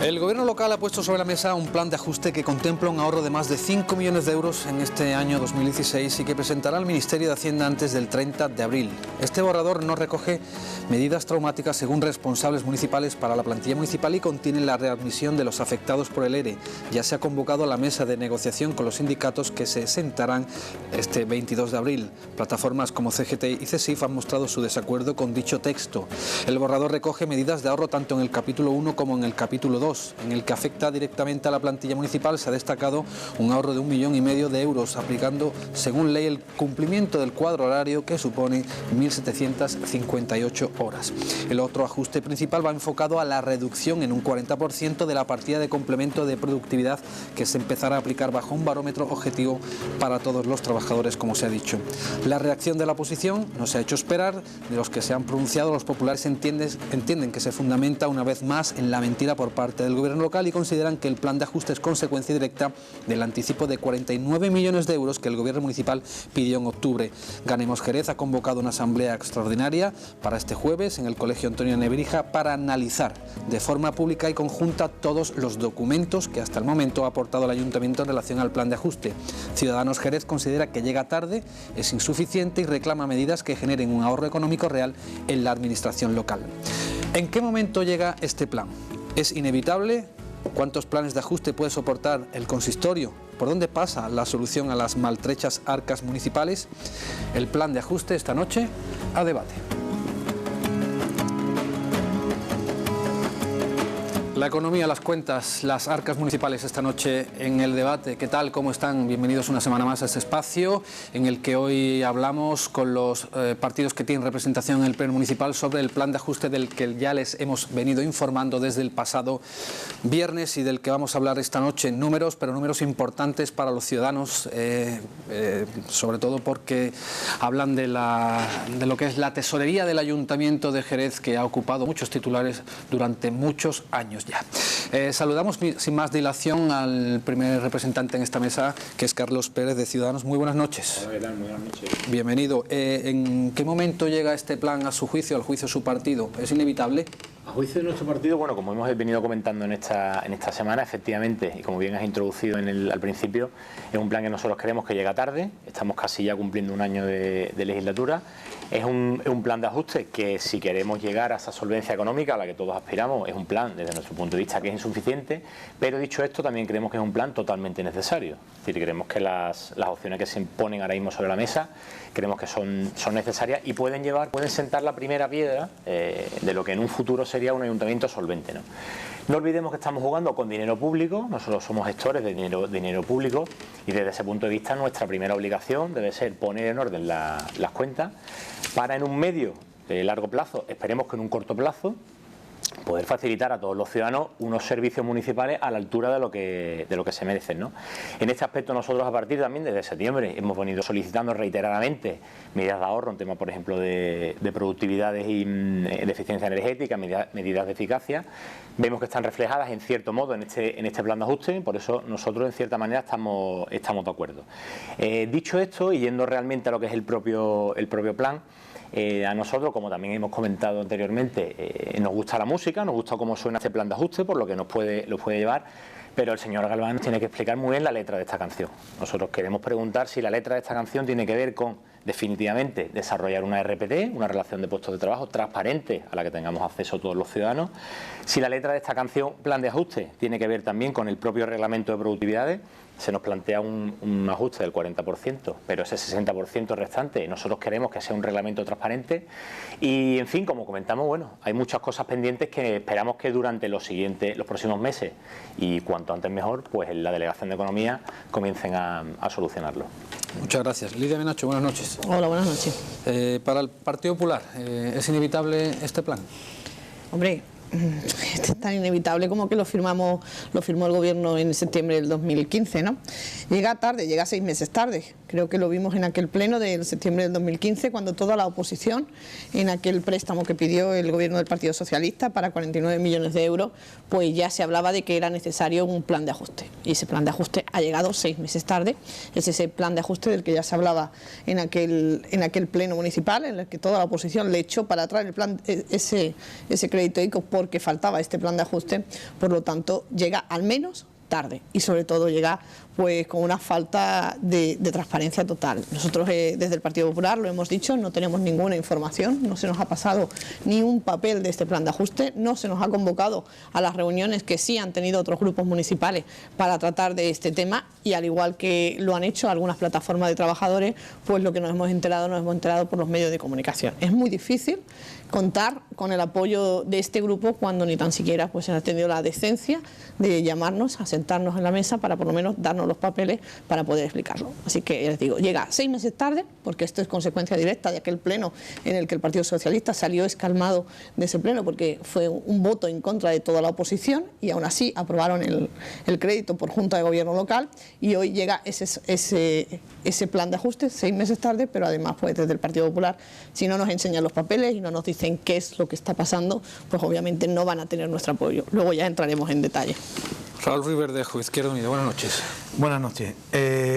El gobierno local ha puesto sobre la mesa un plan de ajuste que contempla un ahorro de más de 5 millones de euros en este año 2016 y que presentará al Ministerio de Hacienda antes del 30 de abril. Este borrador no recoge medidas traumáticas según responsables municipales para la plantilla municipal y contiene la readmisión de los afectados por el ERE. Ya se ha convocado a la mesa de negociación con los sindicatos que se sentarán este 22 de abril. Plataformas como CGT y CESIF han mostrado su desacuerdo con dicho texto. El borrador recoge medidas de ahorro tanto en el capítulo 1 como en el capítulo 2. En el que afecta directamente a la plantilla municipal se ha destacado un ahorro de 1,5 millones de euros, aplicando según ley el cumplimiento del cuadro horario que supone 1.758 horas. El otro ajuste principal va enfocado a la reducción en un 40% de la partida de complemento de productividad que se empezará a aplicar bajo un barómetro objetivo para todos los trabajadores, como se ha dicho. La reacción de la oposición no se ha hecho esperar. De los que se han pronunciado, los populares entienden que se fundamenta una vez más en la mentira por parte del gobierno local y consideran que el plan de ajuste es consecuencia directa del anticipo de 49 millones de euros que el gobierno municipal pidió en octubre. Ganemos Jerez ha convocado una asamblea extraordinaria para este jueves en el Colegio Antonio Nebrija para analizar de forma pública y conjunta todos los documentos que hasta el momento ha aportado el ayuntamiento en relación al plan de ajuste. Ciudadanos Jerez considera que llega tarde, es insuficiente y reclama medidas que generen un ahorro económico real en la administración local. ¿En qué momento llega este plan? ¿Es inevitable? ¿Cuántos planes de ajuste puede soportar el consistorio? ¿Por dónde pasa la solución a las maltrechas arcas municipales? El plan de ajuste esta noche a debate. La economía, las cuentas, las arcas municipales esta noche en el debate. ¿Qué tal? ¿Cómo están? Bienvenidos una semana más a este espacio en el que hoy hablamos con los partidos que tienen representación en el Pleno Municipal sobre el plan de ajuste del que ya les hemos venido informando desde el pasado viernes y del que vamos a hablar esta noche. Números, pero números importantes para los ciudadanos, sobre todo porque hablan de lo que es la tesorería del Ayuntamiento de Jerez, que ha ocupado muchos titulares durante muchos años ya. Saludamos sin más dilación al primer representante en esta mesa, que es Carlos Pérez de Ciudadanos. Muy buenas noches. Hola, ¿qué tal? Muy buenas noches. Bienvenido. ¿En qué momento llega este plan a su juicio, al juicio de su partido? ¿Es inevitable? A juicio de nuestro partido, bueno, como hemos venido comentando en esta semana, efectivamente, y como bien has introducido al principio, es un plan que nosotros creemos que llega tarde. Estamos casi ya cumpliendo un año de legislatura. Es un plan de ajuste que, si queremos llegar a esa solvencia económica a la que todos aspiramos, es un plan desde nuestro punto de vista que es insuficiente, pero dicho esto también creemos que es un plan totalmente necesario. Es decir, creemos que las opciones que se ponen ahora mismo sobre la mesa creemos que son necesarias y pueden sentar la primera piedra de lo que en un futuro sería un ayuntamiento solvente, ¿no? No olvidemos que estamos jugando con dinero público, nosotros somos gestores de dinero público y desde ese punto de vista nuestra primera obligación debe ser poner en orden las cuentas para en un medio de largo plazo, esperemos que en un corto plazo, poder facilitar a todos los ciudadanos unos servicios municipales a la altura de lo que se merecen, ¿no? En este aspecto nosotros a partir también desde septiembre hemos venido solicitando reiteradamente medidas de ahorro en temas, por ejemplo, de productividades y de eficiencia energética, medidas de eficacia. Vemos que están reflejadas en cierto modo en este plan de ajuste, por eso nosotros en cierta manera estamos de acuerdo. Dicho esto, y yendo realmente a lo que es el propio plan, a nosotros, como también hemos comentado anteriormente, nos gusta la música, nos gusta cómo suena este plan de ajuste, por lo que nos puede llevar, pero el señor Galván tiene que explicar muy bien la letra de esta canción. Nosotros queremos preguntar si la letra de esta canción tiene que ver con, definitivamente, desarrollar una RPT, una relación de puestos de trabajo transparente a la que tengamos acceso todos los ciudadanos. Si la letra de esta canción, plan de ajuste, tiene que ver también con el propio reglamento de productividades. Se nos plantea un ajuste del 40%, pero ese 60% restante nosotros queremos que sea un reglamento transparente y, en fin, como comentamos, bueno, hay muchas cosas pendientes que esperamos que durante los próximos meses y cuanto antes mejor, pues en la Delegación de Economía comiencen a solucionarlo. Muchas gracias. Lidia Menacho, buenas noches. Hola, buenas noches. Para el Partido Popular, ¿es inevitable este plan? Hombre, es tan inevitable como que lo firmó el gobierno en septiembre del 2015, ¿no? Llega tarde, llega 6 meses tarde, Creo que lo vimos en aquel pleno del septiembre del 2015, cuando toda la oposición, en aquel préstamo que pidió el gobierno del Partido Socialista para 49 millones de euros, pues ya se hablaba de que era necesario un plan de ajuste. Y ese plan de ajuste ha llegado 6 meses tarde. Es ese plan de ajuste del que ya se hablaba en aquel pleno municipal, en el que toda la oposición le echó para atrás el plan, ese crédito ICO porque faltaba este plan de ajuste. Por lo tanto, llega al menos tarde y sobre todo llega pues con una falta de transparencia total. Nosotros desde el Partido Popular lo hemos dicho, no tenemos ninguna información, no se nos ha pasado ni un papel de este plan de ajuste, no se nos ha convocado a las reuniones que sí han tenido otros grupos municipales para tratar de este tema, y al igual que lo han hecho algunas plataformas de trabajadores, pues lo que nos hemos enterado por los medios de comunicación. Es muy difícil contar con el apoyo de este grupo cuando ni tan siquiera pues se ha tenido la decencia de llamarnos, a sentarnos en la mesa para por lo menos darnos los papeles para poder explicarlo. Así que les digo, llega 6 meses tarde, porque esto es consecuencia directa de aquel pleno en el que el Partido Socialista salió escalmado de ese pleno porque fue un voto en contra de toda la oposición, y aún así aprobaron el crédito por Junta de Gobierno local, y hoy llega ese plan de ajuste 6 meses tarde, pero además pues desde el Partido Popular, si no nos enseñan los papeles y no nos dicen qué es lo que está pasando, pues obviamente no van a tener nuestro apoyo. Luego ya entraremos en detalle. Raúl Ruiz Verdejo, Izquierda Unida, buenas noches. Buenas noches.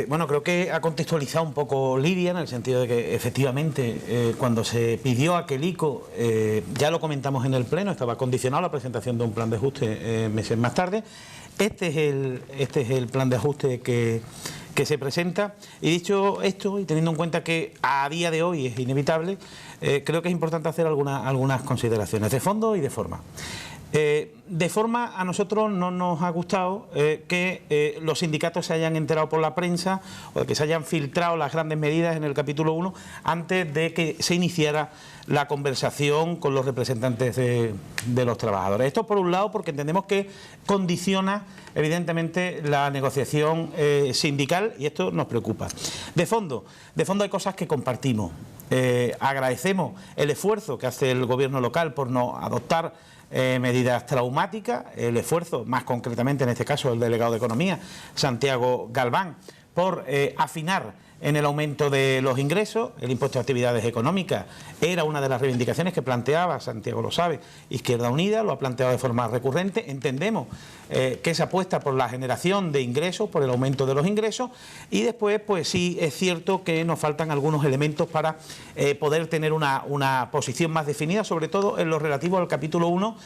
Bueno, creo que ha contextualizado un poco Lidia, en el sentido de que efectivamente cuando se pidió aquel ICO, ya lo comentamos en el pleno, estaba condicionado a la presentación de un plan de ajuste meses más tarde. Este es el plan de ajuste que se presenta, y dicho esto, y teniendo en cuenta que a día de hoy es inevitable, creo que es importante hacer algunas consideraciones de fondo y de forma. De forma, a nosotros no nos ha gustado que los sindicatos se hayan enterado por la prensa, o que se hayan filtrado las grandes medidas en el capítulo 1 antes de que se iniciara la conversación con los representantes de los trabajadores. Esto por un lado porque entendemos que condiciona evidentemente la negociación sindical, y esto nos preocupa. De fondo hay cosas que compartimos. Agradecemos el esfuerzo que hace el gobierno local por no adoptar medidas traumáticas, el esfuerzo, más concretamente en este caso el delegado de Economía, Santiago Galván, por afinar en el aumento de los ingresos. El impuesto de actividades económicas era una de las reivindicaciones que planteaba, Santiago lo sabe, Izquierda Unida, lo ha planteado de forma recurrente. Entendemos que se apuesta por la generación de ingresos, por el aumento de los ingresos, y después pues sí es cierto que nos faltan algunos elementos para poder tener una posición más definida, sobre todo en lo relativo al capítulo 1,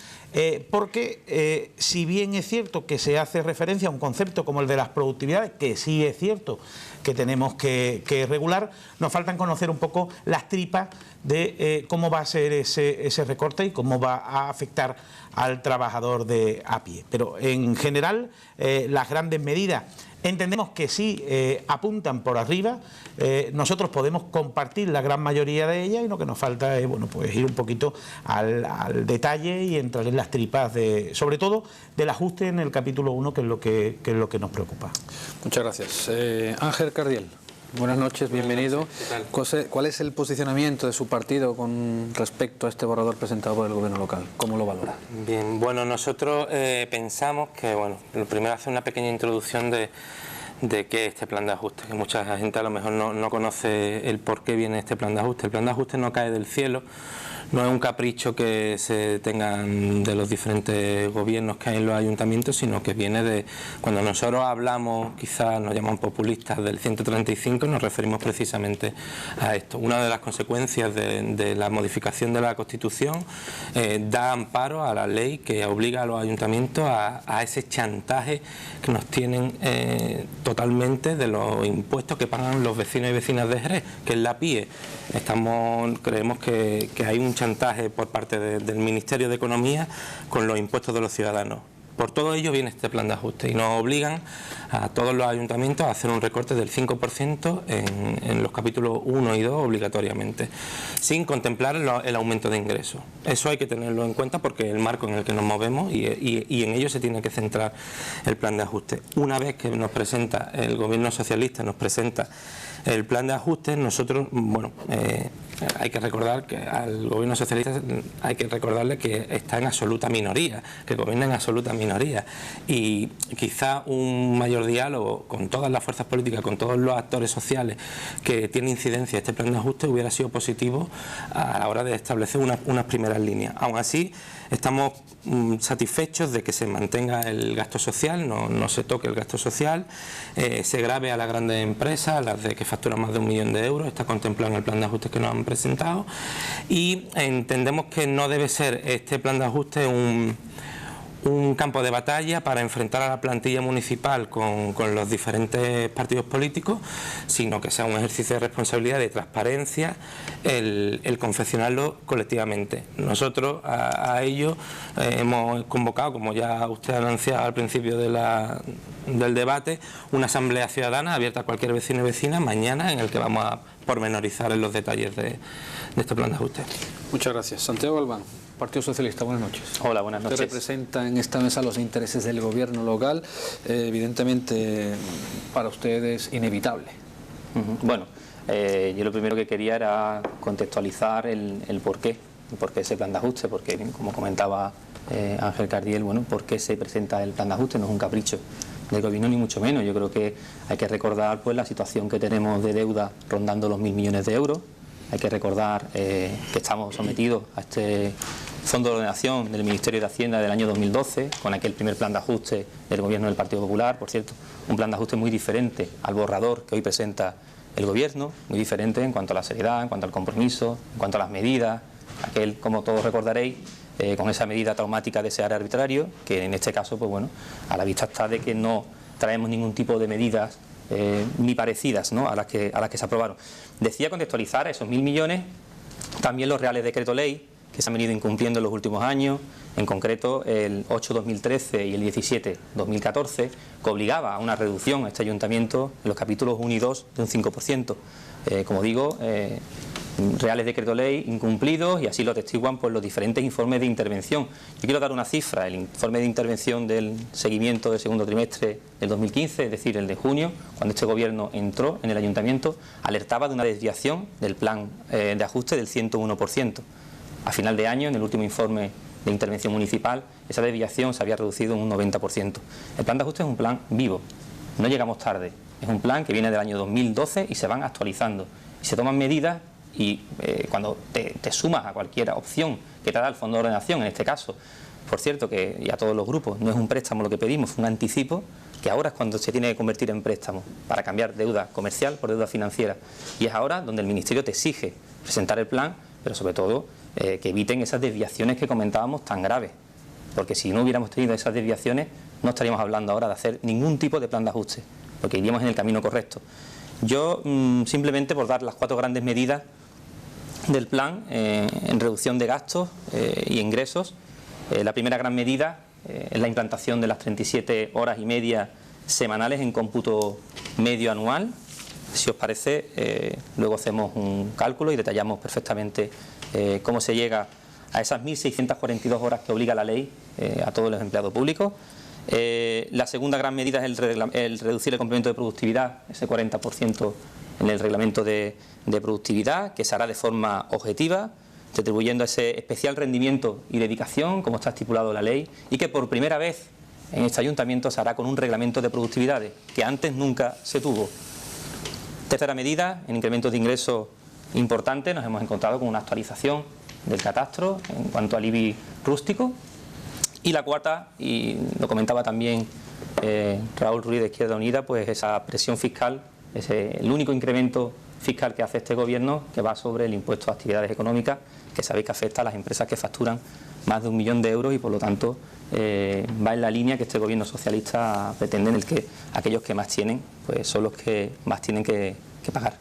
porque si bien es cierto que se hace referencia a un concepto como el de las productividades, que sí es cierto que tenemos que regular, nos faltan conocer un poco las tripas de cómo va a ser ese recorte y cómo va a afectar al trabajador de a pie. Pero en general las grandes medidas entendemos que sí apuntan por arriba. Nosotros podemos compartir la gran mayoría de ellas, y lo que nos falta es pues ir un poquito al detalle y entrar en las tripas sobre todo del ajuste en el capítulo 1, que es lo que nos preocupa. Muchas gracias. Ángel Cardiel, buenas noches, bienvenido. ¿Cuál es el posicionamiento de su partido con respecto a este borrador presentado por el gobierno local? ¿Cómo lo valora? Bien, bueno, nosotros pensamos que, lo primero hacer una pequeña introducción de qué es este plan de ajuste, que mucha gente a lo mejor no conoce el por qué viene este plan de ajuste. El plan de ajuste no cae del cielo, no es un capricho que se tengan de los diferentes gobiernos que hay en los ayuntamientos, sino que viene de cuando nosotros hablamos, quizás nos llaman populistas, del 135, nos referimos precisamente a esto. Una de las consecuencias de la modificación de la Constitución da amparo a la ley que obliga a los ayuntamientos a ese chantaje que nos tienen totalmente de los impuestos que pagan los vecinos y vecinas de Jerez, que es la PIE. Creemos que hay un chantaje por parte del Ministerio de Economía con los impuestos de los ciudadanos. Por todo ello viene este plan de ajuste y nos obligan a todos los ayuntamientos a hacer un recorte del 5% en los capítulos 1 y 2 obligatoriamente, sin contemplar el aumento de ingresos. Eso hay que tenerlo en cuenta porque es el marco en el que nos movemos y en ello se tiene que centrar el plan de ajuste. Una vez que nos presenta el gobierno socialista, nos presenta el plan de ajuste, nosotros hay que recordar que al gobierno socialista hay que recordarle que está en absoluta minoría, que gobierna en absoluta minoría, y quizá un mayor diálogo con todas las fuerzas políticas, con todos los actores sociales que tienen incidencia este plan de ajuste hubiera sido positivo a la hora de establecer unas primeras líneas. Aún así, estamos satisfechos de que se mantenga el gasto social, no se toque el gasto social, se grave a las grandes empresas, a las de que facturan más de 1 millón de euros, está contemplado en el plan de ajuste que nos han presentado, y entendemos que no debe ser este plan de ajuste un campo de batalla para enfrentar a la plantilla municipal con los diferentes partidos políticos, sino que sea un ejercicio de responsabilidad, de transparencia, el confeccionarlo colectivamente. Nosotros a ello hemos convocado, como ya usted anunciaba al principio del debate, una asamblea ciudadana abierta a cualquier vecino y vecina mañana, en el que vamos a pormenorizar en los detalles de este plan de ajuste. Muchas gracias. Santiago Galván, Partido Socialista, buenas noches. Hola, buenas noches. Usted representa en esta mesa los intereses del gobierno local, evidentemente para usted es inevitable. Bueno, yo lo primero que quería era contextualizar el porqué ese plan de ajuste, porque como comentaba Ángel Cardiel, bueno, por qué se presenta el plan de ajuste, no es un capricho del gobierno ni mucho menos. Yo creo que hay que recordar pues la situación que tenemos de deuda rondando los 1.000 millones de euros. Hay que recordar que estamos sometidos a este Fondo de Ordenación del Ministerio de Hacienda del año 2012, con aquel primer plan de ajuste del Gobierno del Partido Popular, por cierto, un plan de ajuste muy diferente al borrador que hoy presenta el Gobierno, muy diferente en cuanto a la seriedad, en cuanto al compromiso, en cuanto a las medidas, aquel, como todos recordaréis, con esa medida traumática de ese área arbitrario, que en este caso, pues bueno, a la vista está de que no traemos ningún tipo de medidas ni parecidas, ¿no?, a las que se aprobaron. Decía contextualizar esos 1.000 millones, también los reales decreto ley que se han venido incumpliendo en los últimos años, en concreto el 8-2013 y el 17-2014, que obligaba a una reducción a este ayuntamiento en los capítulos 1 y 2 de un 5%. Como digo, reales decreto ley incumplidos, y así lo atestiguan pues los diferentes informes de intervención. Yo quiero dar una cifra: el informe de intervención del seguimiento del segundo trimestre del 2015, es decir, el de junio, cuando este gobierno entró en el ayuntamiento, alertaba de una desviación del plan de ajuste del 101%. A final de año, en el último informe de intervención municipal, esa desviación se había reducido en un 90%. El plan de ajuste es un plan vivo, no llegamos tarde, es un plan que viene del año 2012 y se van actualizando y se toman medidas. Y cuando te sumas a cualquier opción que te da el Fondo de Ordenación, en este caso, por cierto, que y a todos los grupos, no es un préstamo lo que pedimos, es un anticipo, que ahora es cuando se tiene que convertir en préstamo para cambiar deuda comercial por deuda financiera, y es ahora donde el Ministerio te exige presentar el plan, pero sobre todo que eviten esas desviaciones que comentábamos tan graves, porque si no hubiéramos tenido esas desviaciones no estaríamos hablando ahora de hacer ningún tipo de plan de ajuste, porque iríamos en el camino correcto. Yo simplemente por dar las 4 grandes medidas del plan en reducción de gastos y ingresos. La primera gran medida es la implantación de las 37 horas y media semanales en cómputo medio anual. Si os parece, luego hacemos un cálculo y detallamos perfectamente cómo se llega a esas 1.642 horas que obliga la ley a todos los empleados públicos. La segunda gran medida es el reducir el complemento de productividad, ese 40% en el reglamento de productividad, que se hará de forma objetiva, retribuyendo ese especial rendimiento y dedicación, como está estipulado en la ley, y que por primera vez en este ayuntamiento se hará con un reglamento de productividades, que antes nunca se tuvo. Tercera medida, en incrementos de ingresos importantes, nos hemos encontrado con una actualización del catastro en cuanto al IBI rústico. Y la cuarta, y lo comentaba también Raúl Ruiz de Izquierda Unida, pues esa presión fiscal, el único incremento fiscal que hace este gobierno, que va sobre el impuesto a actividades económicas, que sabéis que afecta a las empresas que facturan más de 1 millón de euros, y por lo tanto va en la línea que este gobierno socialista pretende, en el que aquellos que más tienen pues son los que más tienen que pagar.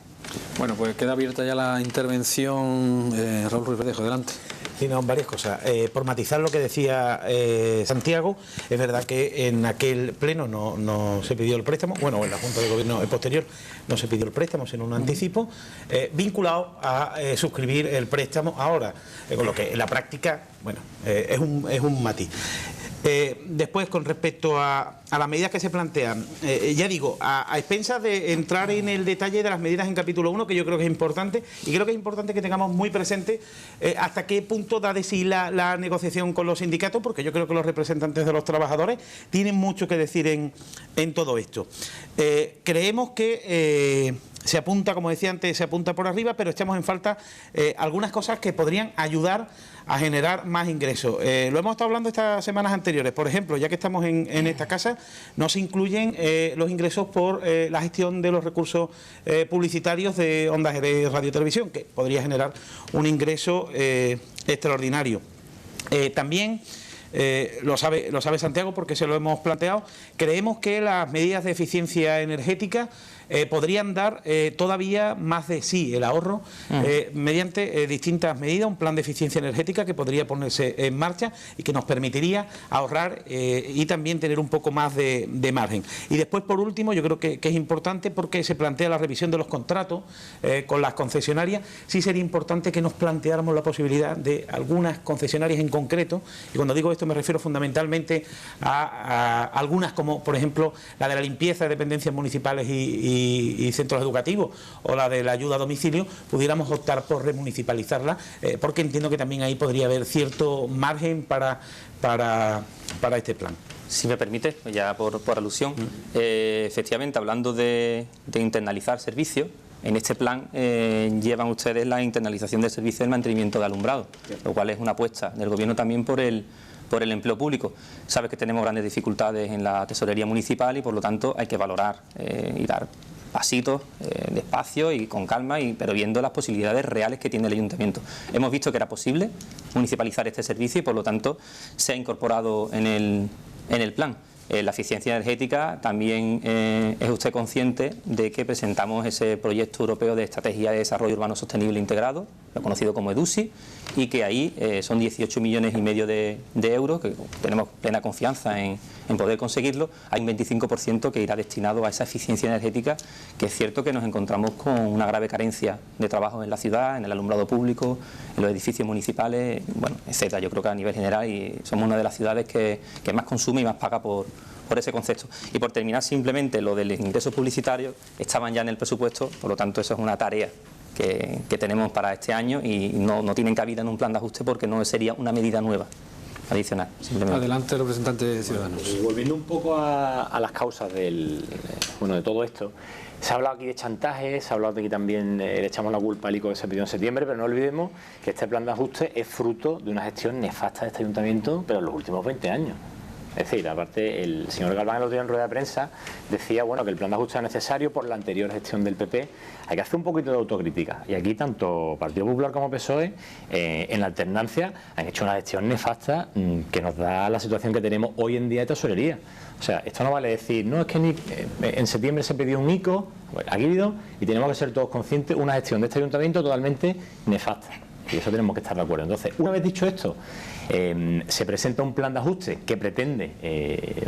Bueno, pues queda abierta ya la intervención. Raúl Ruiz Verdejo, adelante. Sí, no, varias cosas. Por matizar lo que decía Santiago, es verdad que en aquel pleno no se pidió el préstamo, bueno, en la Junta de Gobierno posterior no se pidió el préstamo, sino un anticipo, vinculado a suscribir el préstamo ahora, con lo que en la práctica, bueno, es un matiz. Después, con respecto a las medidas que se plantean, ya digo, a expensas de entrar en el detalle de las medidas en capítulo 1, que yo creo que es importante, y creo que es importante que tengamos muy presente hasta qué punto da de sí la negociación con los sindicatos, porque yo creo que los representantes de los trabajadores tienen mucho que decir en todo esto. Creemos que se apunta, como decía antes, se apunta por arriba, pero echamos en falta algunas cosas que podrían ayudar a generar más ingresos. Lo hemos estado hablando estas semanas anteriores. Por ejemplo, ya que estamos en esta casa, no se incluyen los ingresos por la gestión de los recursos publicitarios de Onda Jerez Radio Televisión, que podría generar un ingreso extraordinario. También lo sabe Santiago, porque se lo hemos planteado. Creemos que las medidas de eficiencia energética podrían dar todavía más de sí el ahorro mediante distintas medidas, un plan de eficiencia energética que podría ponerse en marcha y que nos permitiría ahorrar y también tener un poco más de margen. Y después, por último, yo creo que es importante, porque se plantea la revisión de los contratos con las concesionarias. Sí sería importante que nos planteáramos la posibilidad de algunas concesionarias en concreto, y cuando digo esto me refiero fundamentalmente a algunas, como por ejemplo la de la limpieza de dependencias municipales y centros educativos, o la de la ayuda a domicilio, pudiéramos optar por remunicipalizarla, porque entiendo que también ahí podría haber cierto margen para este plan. Si me permite, ya por alusión, efectivamente, hablando de internalizar servicios, en este plan llevan ustedes la internalización del servicio del mantenimiento de alumbrado, lo cual es una apuesta del Gobierno también por el empleo público. Sabes que tenemos grandes dificultades en la tesorería municipal y por lo tanto hay que valorar y dar pasitos despacio y con calma, pero viendo las posibilidades reales que tiene el ayuntamiento. Hemos visto que era posible municipalizar este servicio y por lo tanto se ha incorporado en el plan. La eficiencia energética, también es usted consciente de que presentamos ese proyecto europeo de Estrategia de Desarrollo Urbano Sostenible Integrado, lo conocido como EDUSI, y que ahí son 18,5 millones de euros, que tenemos plena confianza en poder conseguirlo. Hay un 25% que irá destinado a esa eficiencia energética, que es cierto que nos encontramos con una grave carencia de trabajo en la ciudad, en el alumbrado público, en los edificios municipales, bueno, etcétera. Yo creo que a nivel general y somos una de las ciudades que más consume y más paga por ese concepto. Y por terminar, simplemente lo de los ingresos publicitarios estaban ya en el presupuesto, por lo tanto eso es una tarea que tenemos para este año y no tienen cabida en un plan de ajuste, porque no sería una medida nueva adicional. Simplemente. Adelante, representante de Ciudadanos. Volviendo un poco a las causas de todo esto, se ha hablado aquí de chantaje, se ha hablado de que también le echamos la culpa al ICO que se pidió en septiembre, pero no olvidemos que este plan de ajuste es fruto de una gestión nefasta de este ayuntamiento, pero en los últimos 20 años. Es decir, aparte, el señor Galván, el otro día en rueda de prensa, decía que el plan de ajuste es necesario por la anterior gestión del PP. Hay que hacer un poquito de autocrítica. Y aquí, tanto Partido Popular como PSOE, en la alternancia, han hecho una gestión nefasta que nos da la situación que tenemos hoy en día de tesorería. O sea, esto no vale decir, no, es que en septiembre se pidió un ICO, aquí ha habido, y tenemos que ser todos conscientes, una gestión de este ayuntamiento totalmente nefasta. Y eso tenemos que estar de acuerdo. Entonces, una vez dicho esto, se presenta un plan de ajuste que pretende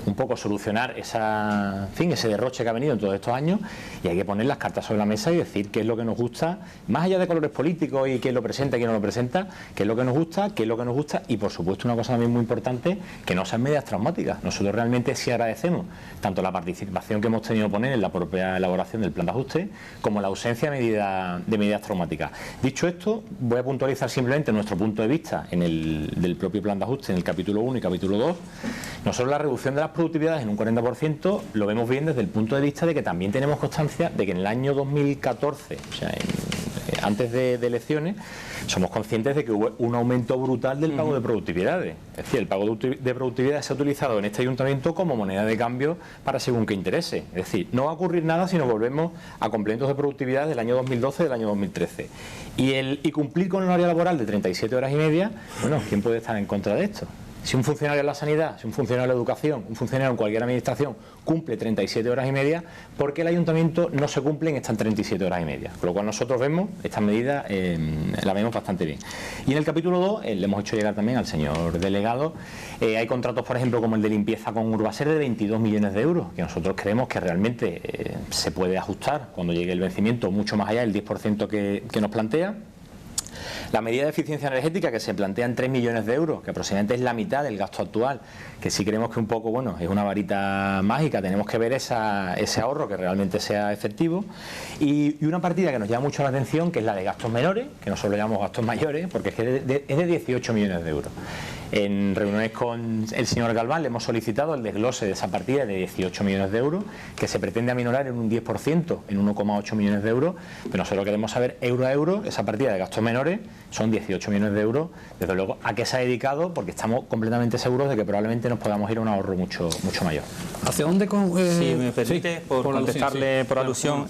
un poco solucionar ese derroche que ha venido en todos estos años, y hay que poner las cartas sobre la mesa y decir qué es lo que nos gusta, más allá de colores políticos y quién lo presenta y quién no lo presenta, qué es lo que nos gusta, y por supuesto una cosa también muy importante, que no sean medidas traumáticas. Nosotros realmente sí agradecemos tanto la participación que hemos tenido que poner en la propia elaboración del plan de ajuste, como la ausencia de medidas traumáticas. Dicho esto, voy a puntualizar simplemente nuestro punto de vista del propio plan de ajuste en el capítulo 1 y capítulo 2. Nosotros la reducción de las productividades en un 40% lo vemos bien desde el punto de vista de que también tenemos constancia de que en el año 2014, o sea, antes de elecciones, somos conscientes de que hubo un aumento brutal del pago de productividades. Es decir, el pago de productividades se ha utilizado en este ayuntamiento como moneda de cambio para según qué interese. Es decir, no va a ocurrir nada si nos volvemos a complementos de productividad del año 2012 y del año 2013. Y cumplir con un horario laboral de 37 horas y media, bueno, ¿quién puede estar en contra de esto? Si un funcionario en la sanidad, si un funcionario en la educación, un funcionario en cualquier administración cumple 37 horas y media, ¿por qué el ayuntamiento no se cumplen estas 37 horas y media? Con lo cual nosotros vemos estas medidas, las vemos bastante bien. Y en el capítulo 2, le hemos hecho llegar también al señor delegado, hay contratos, por ejemplo, como el de limpieza con Urbaser de 22 millones de euros, que nosotros creemos que realmente se puede ajustar cuando llegue el vencimiento mucho más allá del 10% que nos plantea. La medida de eficiencia energética que se plantea en 3 millones de euros, que aproximadamente es la mitad del gasto actual, que sí creemos que un poco, bueno, es una varita mágica, tenemos que ver ese ahorro que realmente sea efectivo, y una partida que nos llama mucho la atención, que es la de gastos menores, que nosotros lo llamamos gastos mayores, porque es de 18 millones de euros. En reuniones con el señor Galván le hemos solicitado el desglose de esa partida de 18 millones de euros, que se pretende aminorar en un 10%, en 1,8 millones de euros, pero nosotros queremos saber euro a euro, esa partida de gastos menores son 18 millones de euros, desde luego a qué se ha dedicado, porque estamos completamente seguros de que probablemente nos podamos ir a un ahorro mucho mayor. ¿Hacia dónde? Si me permite, sí, por contestarle alusión, por alusión,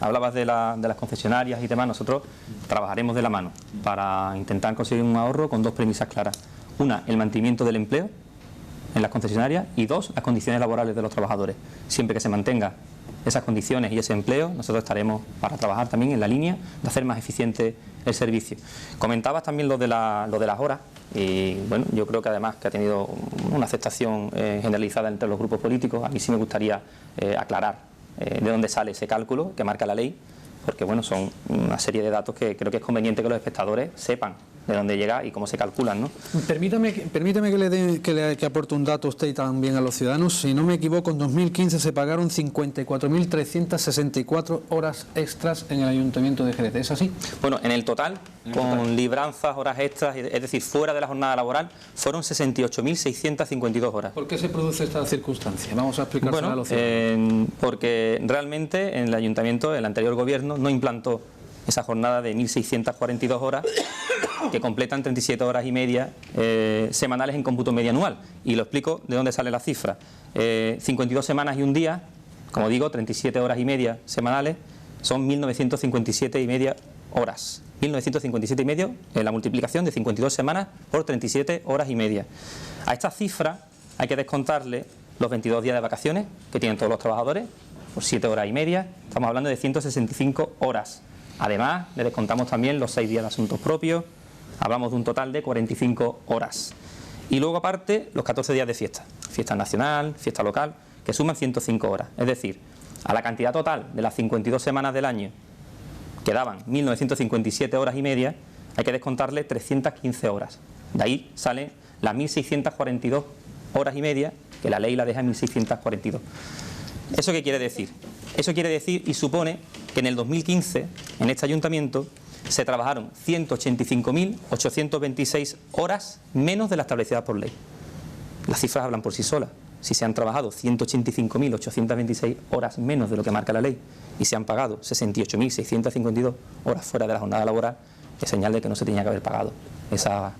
hablabas de las concesionarias y demás. Nosotros trabajaremos de la mano para intentar conseguir un ahorro con dos premisas claras. Una, el mantenimiento del empleo en las concesionarias, y dos, las condiciones laborales de los trabajadores. Siempre que se mantenga esas condiciones y ese empleo, nosotros estaremos para trabajar también en la línea de hacer más eficiente el servicio. Comentabas también lo de las horas, y bueno, yo creo que además que ha tenido una aceptación generalizada entre los grupos políticos. A mí sí me gustaría aclarar de dónde sale ese cálculo que marca la ley, porque bueno, son una serie de datos que creo que es conveniente que los espectadores sepan de dónde llega y cómo se calculan, ¿no? Permítame que aporte un dato a usted y también a los ciudadanos. Si no me equivoco, en 2015 se pagaron 54.364 horas extras en el Ayuntamiento de Jerez. ¿Es así? Bueno, en el total, con libranzas, horas extras, es decir, fuera de la jornada laboral, fueron 68.652 horas. ¿Por qué se produce esta circunstancia? Vamos a explicársela a los ciudadanos. Porque realmente en el Ayuntamiento, el anterior gobierno, no implantó esa jornada de 1.642 horas que completan 37 horas y media semanales en cómputo medio anual. Y lo explico de dónde sale la cifra. 52 semanas y un día, como digo, 37 horas y media semanales, son 1.957 y media horas. 1.957 y medio en la multiplicación de 52 semanas por 37 horas y media. A esta cifra hay que descontarle los 22 días de vacaciones que tienen todos los trabajadores, por 7 horas y media, estamos hablando de 165 horas. Además, le descontamos también los 6 días de asuntos propios, hablamos de un total de 45 horas. Y luego aparte, los 14 días de fiesta, fiesta nacional, fiesta local, que suman 105 horas. Es decir, a la cantidad total de las 52 semanas del año, que daban 1.957 horas y media, hay que descontarle 315 horas. De ahí salen las 1.642 horas y media, que la ley la deja en 1.642. ¿Eso qué quiere decir? Eso quiere decir y supone que en el 2015, en este ayuntamiento, se trabajaron 185.826 horas menos de las establecidas por ley. Las cifras hablan por sí solas. Si se han trabajado 185.826 horas menos de lo que marca la ley y se han pagado 68.652 horas fuera de la jornada laboral, es señal de que no se tenía que haber pagado esas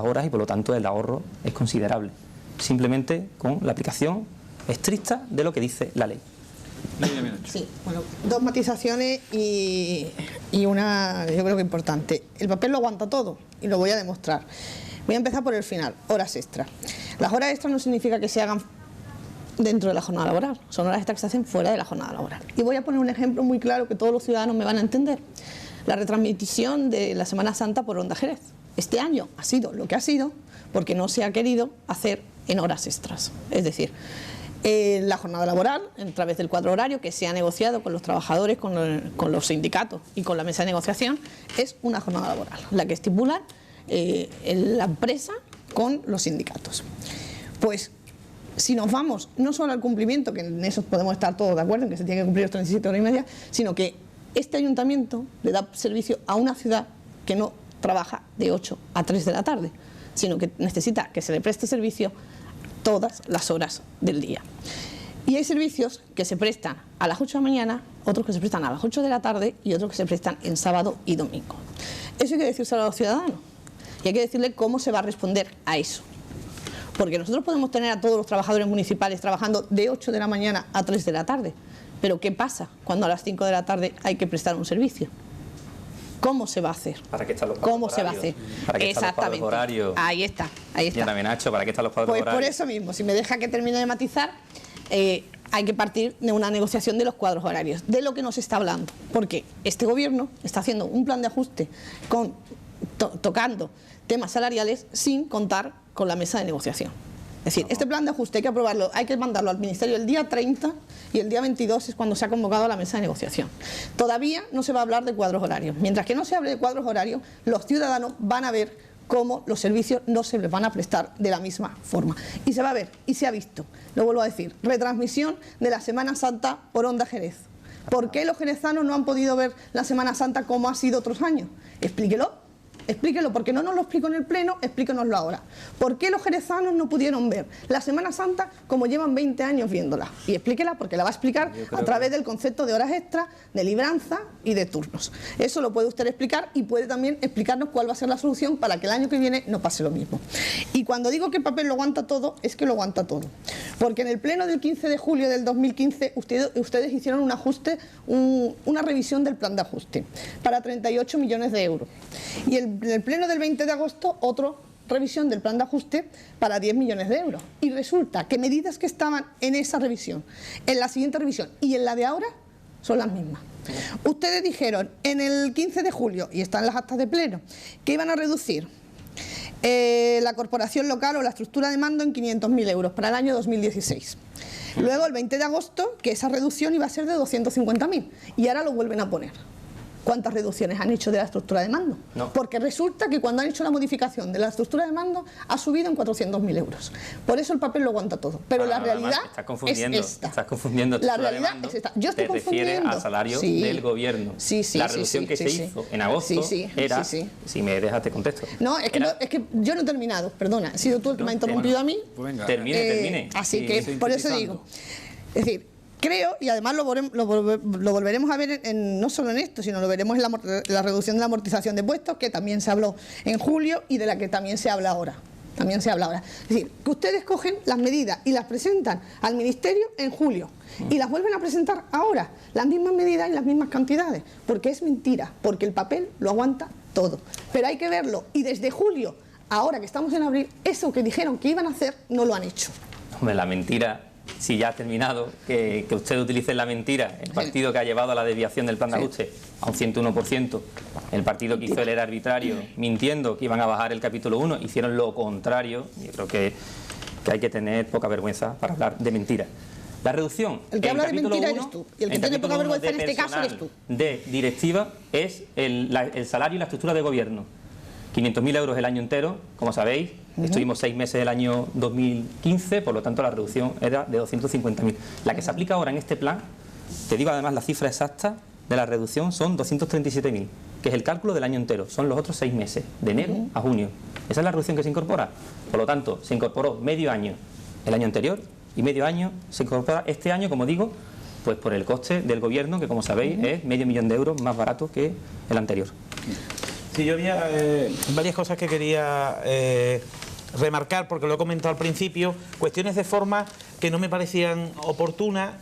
horas, y por lo tanto el ahorro es considerable, simplemente con la aplicación estricta de lo que dice la ley. Sí, bueno, dos matizaciones y una, yo creo que importante. El papel lo aguanta todo y lo voy a demostrar. Voy a empezar por el final, horas extras. Las horas extras no significa que se hagan dentro de la jornada laboral, son horas extras que se hacen fuera de la jornada laboral. Y voy a poner un ejemplo muy claro que todos los ciudadanos me van a entender. La retransmisión de la Semana Santa por Onda Jerez. Este año ha sido lo que ha sido porque no se ha querido hacer en horas extras. Es decir, la jornada laboral, a través del cuadro horario que se ha negociado con los trabajadores, con los sindicatos y con la mesa de negociación, es una jornada laboral, la que estipula la empresa con los sindicatos. Pues si nos vamos no solo al cumplimiento, que en eso podemos estar todos de acuerdo, en que se tiene que cumplir los 37 horas y media, sino que este ayuntamiento le da servicio a una ciudad que no trabaja de 8 a 3 de la tarde, sino que necesita que se le preste servicio todas las horas del día. Y hay servicios que se prestan a las 8 de la mañana, otros que se prestan a las 8 de la tarde y otros que se prestan en sábado y domingo. Eso hay que decírselo a los ciudadanos y hay que decirle cómo se va a responder a eso. Porque nosotros podemos tener a todos los trabajadores municipales trabajando de 8 de la mañana a 3 de la tarde, pero ¿qué pasa cuando a las 5 de la tarde hay que prestar un servicio? ¿Cómo se va a hacer? ¿Para qué están los cuadros ¿Cómo se va a hacer? ¿Para qué están los cuadros horarios? Ahí está, ahí está. Y también, Nacho, ¿para qué están los cuadros pues horarios? Por eso mismo, si me deja que termine de matizar, hay que partir de una negociación de los cuadros horarios, de lo que nos está hablando. Porque este gobierno está haciendo un plan de ajuste tocando temas salariales sin contar con la mesa de negociación. Es decir, este plan de ajuste hay que aprobarlo, hay que mandarlo al Ministerio el día 30 y el día 22 es cuando se ha convocado a la mesa de negociación. Todavía no se va a hablar de cuadros horarios. Mientras que no se hable de cuadros horarios, los ciudadanos van a ver cómo los servicios no se les van a prestar de la misma forma. Y se va a ver, y se ha visto, lo vuelvo a decir, retransmisión de la Semana Santa por Onda Jerez. ¿Por qué los jerezanos no han podido ver la Semana Santa como ha sido otros años? Explíquelo. Explíquelo, porque no nos lo explico en el pleno, explíquenoslo ahora. ¿Por qué los jerezanos no pudieron ver la Semana Santa como llevan 20 años viéndola? Y explíquela porque la va a explicar a través del concepto de horas extras, de libranza y de turnos. Eso lo puede usted explicar y puede también explicarnos cuál va a ser la solución para que el año que viene no pase lo mismo. Y cuando digo que el papel lo aguanta todo, es que lo aguanta todo. Porque en el pleno del 15 de julio del 2015 ustedes hicieron un ajuste, una revisión del plan de ajuste para 38 millones de euros. Y en el pleno del 20 de agosto, otra revisión del plan de ajuste para 10 millones de euros. Y resulta que medidas que estaban en esa revisión, en la siguiente revisión y en la de ahora, son las mismas. Ustedes dijeron en el 15 de julio, y están las actas de pleno, que iban a reducir la corporación local o la estructura de mando en 500.000 euros para el año 2016. Luego, el 20 de agosto, que esa reducción iba a ser de 250.000. Y ahora lo vuelven a poner. ¿Cuántas reducciones han hecho de la estructura de mando? No. Porque resulta que cuando han hecho la modificación de la estructura de mando ha subido en 400.000 euros. Por eso el papel lo aguanta todo. Pero la realidad es esta. Estás confundiendo. La realidad es esta. Yo estoy confundiendo. Te refieres al salario del gobierno. La reducción que se hizo en agosto era... Si me dejas te contesto. No, es que yo no he terminado, perdona. Has sido tú el que me ha interrumpido a mí. Termine. Así que por eso digo. Es decir, creo, y además lo volveremos a ver no solo en esto, sino lo veremos en la reducción de la amortización de puestos, que también se habló en julio y de la que también se habla ahora. Es decir, que ustedes cogen las medidas y las presentan al Ministerio en julio y las vuelven a presentar ahora, las mismas medidas y las mismas cantidades, porque es mentira, porque el papel lo aguanta todo. Pero hay que verlo, y desde julio, ahora que estamos en abril, eso que dijeron que iban a hacer, no lo han hecho. Hombre, la mentira... Si ya ha terminado, que usted utilice la mentira, el partido que ha llevado a la desviación del plan de ajuste a un 101%, el partido que hizo el era arbitrario mintiendo que iban a bajar el capítulo 1, hicieron lo contrario. Yo creo que hay que tener poca vergüenza para hablar de mentira. La reducción, el que habla de mentira eres tú, y el que tiene poca vergüenza en este caso eres tú. De directiva es el salario y la estructura de gobierno. 500.000 euros el año entero, como sabéis, estuvimos 6 meses del año 2015, por lo tanto la reducción era de 250.000. La que se aplica ahora en este plan, te digo además la cifra exacta de la reducción, son 237.000, que es el cálculo del año entero, son los otros 6 meses, de enero a junio. Esa es la reducción que se incorpora. Por lo tanto, se incorporó medio año el año anterior y medio año se incorpora este año, como digo, pues por el coste del gobierno, que como sabéis es medio millón de euros más barato que el anterior. Sí, yo había varias cosas que quería remarcar, porque lo he comentado al principio, cuestiones de forma que no me parecían oportunas,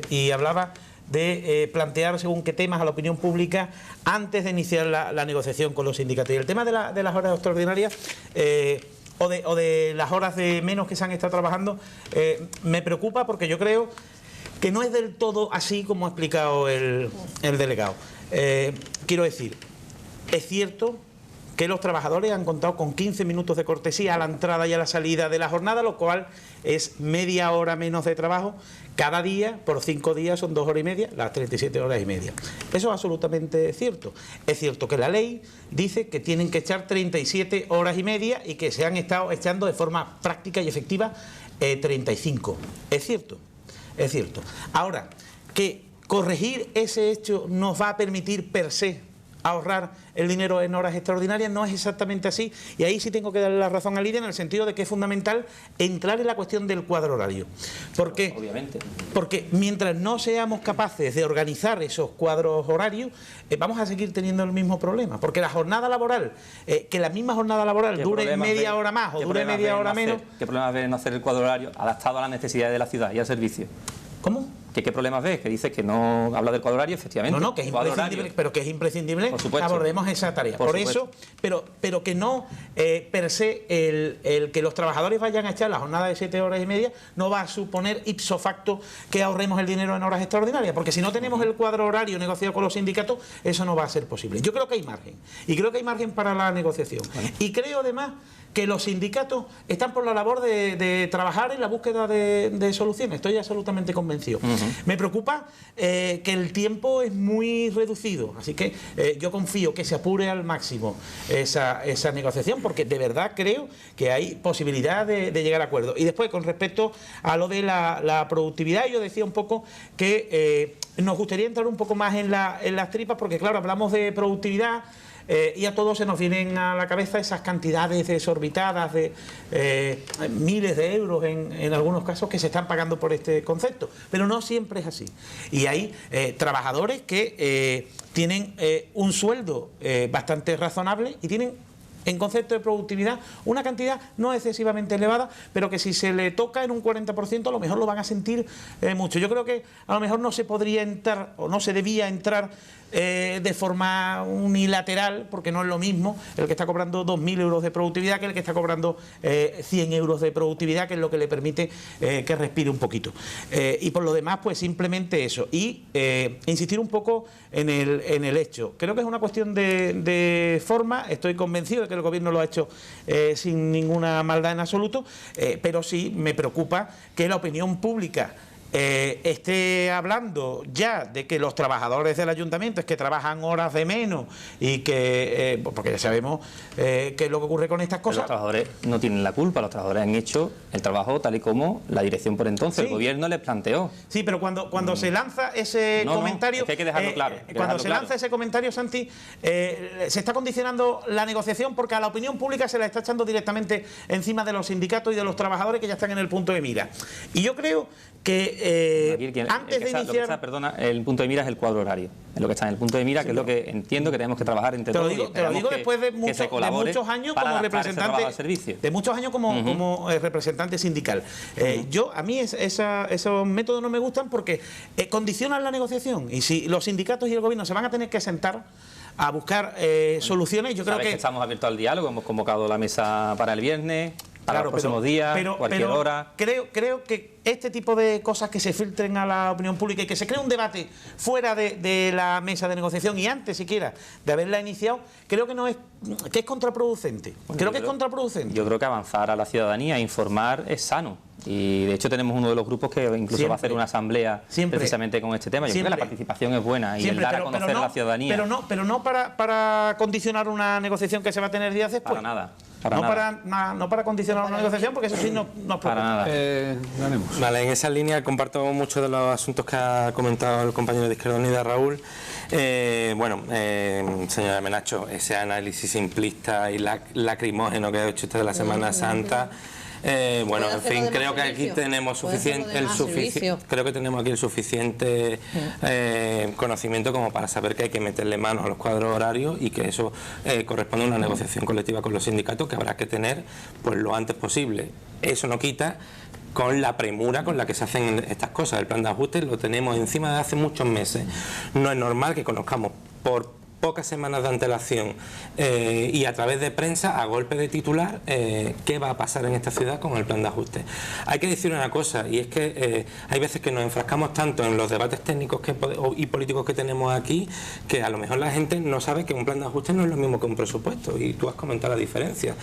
y hablaba de plantear según qué temas a la opinión pública antes de iniciar la negociación con los sindicatos. Y el tema de las horas extraordinarias o de las horas de menos que se han estado trabajando me preocupa, porque yo creo que no es del todo así como ha explicado el delegado. Quiero decir, es cierto que los trabajadores han contado con 15 minutos de cortesía a la entrada y a la salida de la jornada, lo cual es media hora menos de trabajo cada día. Por 5 días son 2 horas y media, las 37 horas y media. Eso es absolutamente cierto. Es cierto que la ley dice que tienen que echar 37 horas y media y que se han estado echando de forma práctica y efectiva 35. Es cierto, es cierto. Ahora, que corregir ese hecho nos va a permitir per se ahorrar el dinero en horas extraordinarias, no es exactamente así, y ahí sí tengo que darle la razón a Lidia en el sentido de que es fundamental entrar en la cuestión del cuadro horario, porque mientras no seamos capaces de organizar esos cuadros horarios, vamos a seguir teniendo el mismo problema, porque la jornada laboral, que la misma jornada laboral dure media hora más o dure media hora menos... ¿Qué problemas ves en no hacer el cuadro horario adaptado a las necesidades de la ciudad y al servicio? ¿Cómo? ¿Qué problemas ves? Que dices que no habla del cuadro horario, efectivamente. No, que es imprescindible, pero que es imprescindible que abordemos esa tarea. Por eso, pero que no per se el que los trabajadores vayan a echar la jornada de 7 horas y media no va a suponer ipso facto que ahorremos el dinero en horas extraordinarias, porque si no tenemos el cuadro horario negociado con los sindicatos, eso no va a ser posible. Yo creo que hay margen, y creo que hay margen para la negociación. Bueno. Y creo además que los sindicatos están por la labor de trabajar en la búsqueda de soluciones. Estoy absolutamente convencido. Me preocupa que el tiempo es muy reducido, así que yo confío que se apure al máximo esa negociación, porque de verdad creo que hay posibilidad de llegar a acuerdo. Y después, con respecto a lo de la productividad, yo decía un poco que nos gustaría entrar un poco más en las tripas, porque claro, hablamos de productividad y a todos se nos vienen a la cabeza esas cantidades desorbitadas de miles de euros en algunos casos que se están pagando por este concepto, pero no siempre es así. Y hay trabajadores que tienen un sueldo bastante razonable y tienen, en concepto de productividad, una cantidad no excesivamente elevada, pero que si se le toca en un 40% a lo mejor lo van a sentir mucho. Yo creo que a lo mejor no se podría entrar o no se debía entrar de forma unilateral, porque no es lo mismo el que está cobrando 2.000 euros de productividad que el que está cobrando 100 euros de productividad, que es lo que le permite que respire un poquito. Y por lo demás, pues simplemente eso. Y insistir un poco en el hecho. Creo que es una cuestión de forma. Estoy convencido de que el Gobierno lo ha hecho sin ninguna maldad en absoluto, pero sí me preocupa que la opinión pública esté hablando ya de que los trabajadores del ayuntamiento es que trabajan horas de menos y que, porque ya sabemos qué es lo que ocurre con estas cosas. Los trabajadores no tienen la culpa, los trabajadores han hecho el trabajo tal y como la dirección por entonces, el Gobierno les planteó. Sí, pero cuando se lanza ese comentario... es que hay que dejarlo claro. Cuando se lanza ese comentario, Santi, se está condicionando la negociación, porque a la opinión pública se la está echando directamente encima de los sindicatos y de los trabajadores que ya están en el punto de mira. Y yo creo que antes de iniciar... Perdona, el punto de mira es el cuadro horario. Es lo que está en el punto de mira, que es lo que entiendo que tenemos que trabajar entre todos. Te lo digo después de muchos años como representante, de muchos años como representante sindical. A mí esos métodos no me gustan porque condicionan la negociación. Y si los sindicatos y el Gobierno se van a tener que sentar a buscar soluciones, yo creo que estamos abiertos al diálogo. Hemos convocado la mesa para el viernes, para los próximos días, cualquier hora. Creo que este tipo de cosas que se filtren a la opinión pública y que se cree un debate fuera de la mesa de negociación y antes siquiera de haberla iniciado, creo que es contraproducente. Creo que es contraproducente. Yo creo que avanzar a la ciudadanía, informar, es sano. Y de hecho tenemos uno de los grupos que incluso va a hacer una asamblea precisamente con este tema. Yo creo que la participación es buena y el dar a conocer a la ciudadanía. Pero no para condicionar una negociación que se va a tener días después. Para nada. No para condicionar una negociación, porque eso sí no para nada. Vale, en esa línea comparto muchos de los asuntos que ha comentado el compañero de Izquierda Unida, Raúl. Señora Menacho, ese análisis simplista y lacrimógeno que ha hecho usted de la Semana Santa... en fin, creo que aquí tenemos el suficiente conocimiento como para saber que hay que meterle manos a los cuadros horarios y que eso corresponde a una negociación colectiva con los sindicatos que habrá que tener pues lo antes posible. Eso no quita con la premura con la que se hacen estas cosas. El plan de ajuste lo tenemos encima de hace muchos meses. No es normal que conozcamos por pocas semanas de antelación y a través de prensa, a golpe de titular, qué va a pasar en esta ciudad con el plan de ajuste. Hay que decir una cosa, y es que hay veces que nos enfrascamos tanto en los debates técnicos y políticos que tenemos aquí, que a lo mejor la gente no sabe que un plan de ajuste no es lo mismo que un presupuesto, y tú has comentado la diferencia.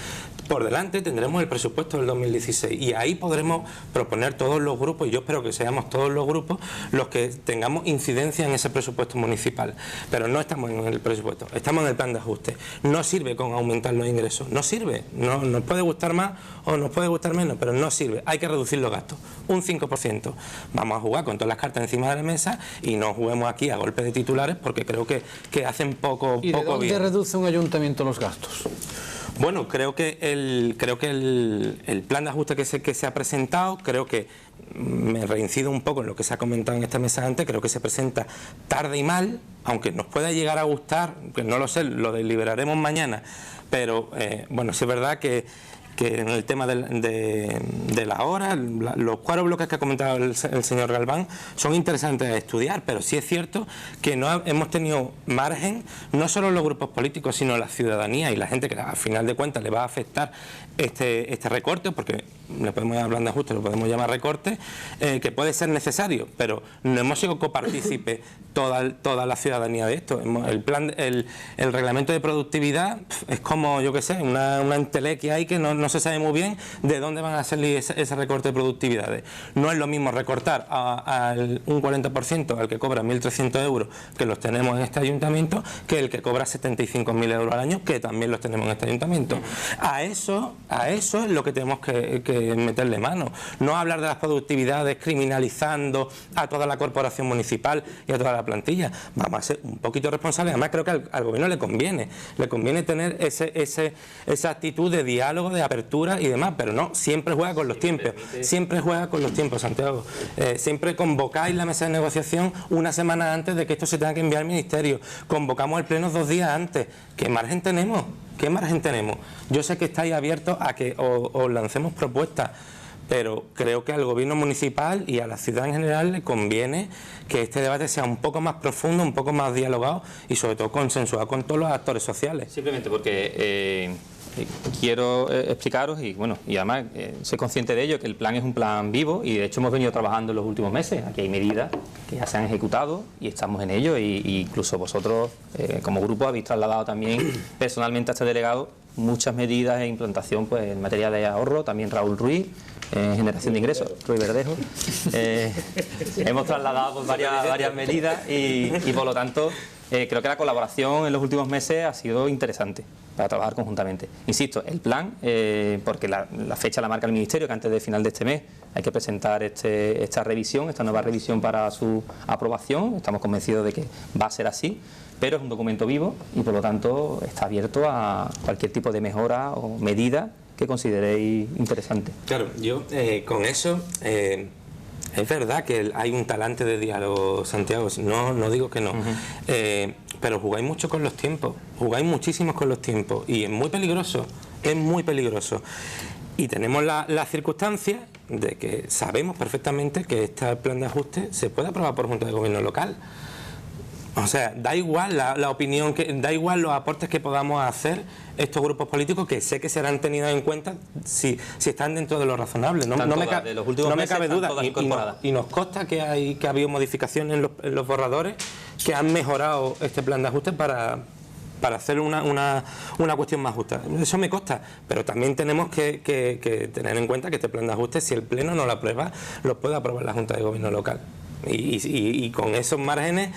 Por delante tendremos el presupuesto del 2016 y ahí podremos proponer todos los grupos, y yo espero que seamos todos los grupos los que tengamos incidencia en ese presupuesto municipal, pero no estamos en el presupuesto, estamos en el plan de ajuste. No sirve con aumentar los ingresos, no sirve, no nos puede gustar más o nos puede gustar menos, pero no sirve, hay que reducir los gastos, un 5%. Vamos a jugar con todas las cartas encima de la mesa y no juguemos aquí a golpe de titulares, porque creo que hacen poco ¿Y de dónde bien. reduce un ayuntamiento los gastos? Bueno, creo que el plan de ajuste que se ha presentado, creo que me reincido un poco en lo que se ha comentado en esta mesa antes, creo que se presenta tarde y mal, aunque nos pueda llegar a gustar, que no lo sé, lo deliberaremos mañana, pero sí es verdad que que en el tema de la hora, los 4 bloques que ha comentado el señor Galván son interesantes a estudiar, pero sí es cierto que no hemos tenido margen, no solo los grupos políticos, sino la ciudadanía y la gente que al final de cuentas le va a afectar este recorte, porque le podemos llamar plan de ajuste, lo podemos llamar recorte, que puede ser necesario, pero no hemos sido copartícipe toda la ciudadanía de esto. El reglamento de productividad es como, yo qué sé, una entelequia ahí que no se sabe muy bien de dónde van a salir ese recorte de productividades. No es lo mismo recortar un 40% al que cobra 1.300 euros, que los tenemos en este ayuntamiento, que el que cobra 75.000 euros al año, que también los tenemos en este ayuntamiento. A eso es lo que tenemos que meterle mano. No hablar de las productividades criminalizando a toda la corporación municipal y a toda la plantilla. Vamos a ser un poquito responsables. Además, creo que al gobierno le conviene tener esa actitud de diálogo, de apertura y demás, pero no, siempre juega con los tiempos. Siempre juega con los tiempos, Santiago. Siempre convocáis la mesa de negociación una semana antes de que esto se tenga que enviar al ministerio. Convocamos el pleno 2 días antes. ¿Qué margen tenemos? ¿Qué margen tenemos? Yo sé que estáis abiertos a que os lancemos propuestas, pero creo que al gobierno municipal y a la ciudad en general le conviene que este debate sea un poco más profundo, un poco más dialogado y sobre todo consensuado con todos los actores sociales. Simplemente porque quiero explicaros y además soy consciente de ello, que el plan es un plan vivo y de hecho hemos venido trabajando en los últimos meses. Aquí hay medidas que ya se han ejecutado y estamos en ello, y incluso vosotros como grupo habéis trasladado también personalmente a este delegado muchas medidas de implantación pues en materia de ahorro, también Raúl Ruiz, generación de ingresos, Ruiz Verdejo. Hemos trasladado pues, varias medidas y por lo tanto creo que la colaboración en los últimos meses ha sido interesante para trabajar conjuntamente. Insisto, el plan, porque la fecha la marca el Ministerio, que antes del final de este mes hay que presentar esta revisión, esta nueva revisión para su aprobación. Estamos convencidos de que va a ser así, pero es un documento vivo y por lo tanto está abierto a cualquier tipo de mejora o medida que consideréis interesante. Claro, yo con eso... es verdad que hay un talante de diálogo, Santiago, no digo que no, pero jugáis mucho con los tiempos, jugáis muchísimo con los tiempos y es muy peligroso, Y tenemos la circunstancia de que sabemos perfectamente que este plan de ajuste se puede aprobar por Junta de Gobierno local. O sea, da igual la opinión, da igual los aportes que podamos hacer estos grupos políticos, que sé que serán tenidos en cuenta si están dentro de lo razonable. No me cabe duda. Y nos consta que ha habido modificaciones en los borradores que han mejorado este plan de ajuste para hacer una cuestión más justa. Eso me consta, pero también tenemos que tener en cuenta que este plan de ajuste, si el Pleno no lo aprueba, lo puede aprobar la Junta de Gobierno local. Y con esos márgenes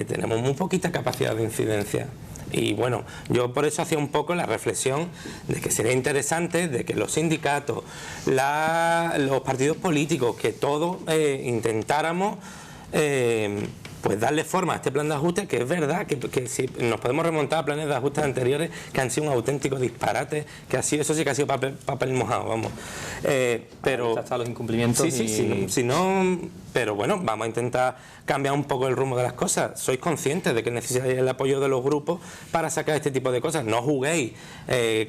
tenemos muy poquita capacidad de incidencia. Y bueno, yo por eso hacía un poco la reflexión de que sería interesante de que los sindicatos, los partidos políticos, que todos intentáramos pues darle forma a este plan de ajuste, que es verdad que si nos podemos remontar a planes de ajustes anteriores que han sido un auténtico disparate, que ha sido, eso sí que ha sido papel mojado, vamos. Pero hasta los incumplimientos. Si no, pero bueno, vamos a intentar cambiar un poco el rumbo de las cosas. Sois conscientes de que necesitáis el apoyo de los grupos para sacar este tipo de cosas. No juguéis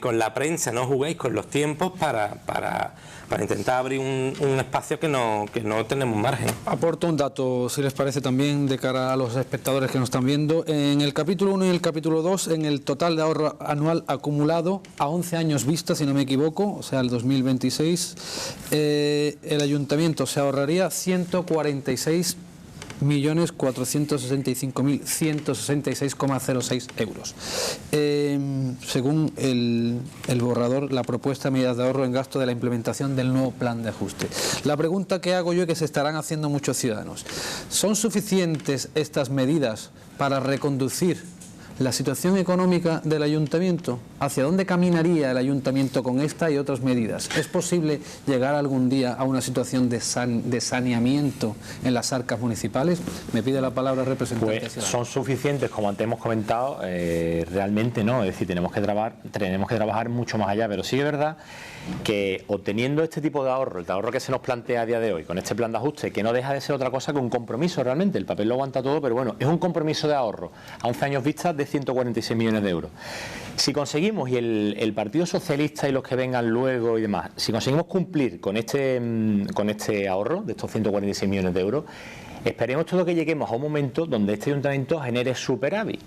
con la prensa, no juguéis con los tiempos para intentar abrir un espacio que no tenemos margen. Aporto un dato, si les parece, también de cara a los espectadores que nos están viendo. En el capítulo 1 y el capítulo 2, en el total de ahorro anual acumulado a 11 años vista, si no me equivoco, o sea, el 2026, el ayuntamiento se ahorraría 146.465.166,06 euros. Según el borrador, la propuesta de medidas de ahorro en gasto de la implementación del nuevo plan de ajuste. La pregunta que hago yo y que se estarán haciendo muchos ciudadanos: ¿son suficientes estas medidas para reconducir la situación económica del ayuntamiento? ¿Hacia dónde caminaría el ayuntamiento con esta y otras medidas? ¿Es posible llegar algún día a una situación de saneamiento en las arcas municipales? Me pide la palabra el representante. Pues son suficientes, como antes hemos comentado, realmente no, es decir, tenemos que trabajar mucho más allá, pero sí es verdad que obteniendo este tipo de ahorro, el ahorro que se nos plantea a día de hoy, con este plan de ajuste, que no deja de ser otra cosa que un compromiso realmente, el papel lo aguanta todo, pero bueno, es un compromiso de ahorro a 11 años vista de 146 millones de euros. Si conseguimos, y el Partido Socialista y los que vengan luego y demás, si conseguimos cumplir con este ahorro de estos 146 millones de euros, esperemos todo que lleguemos a un momento donde este ayuntamiento genere superávit,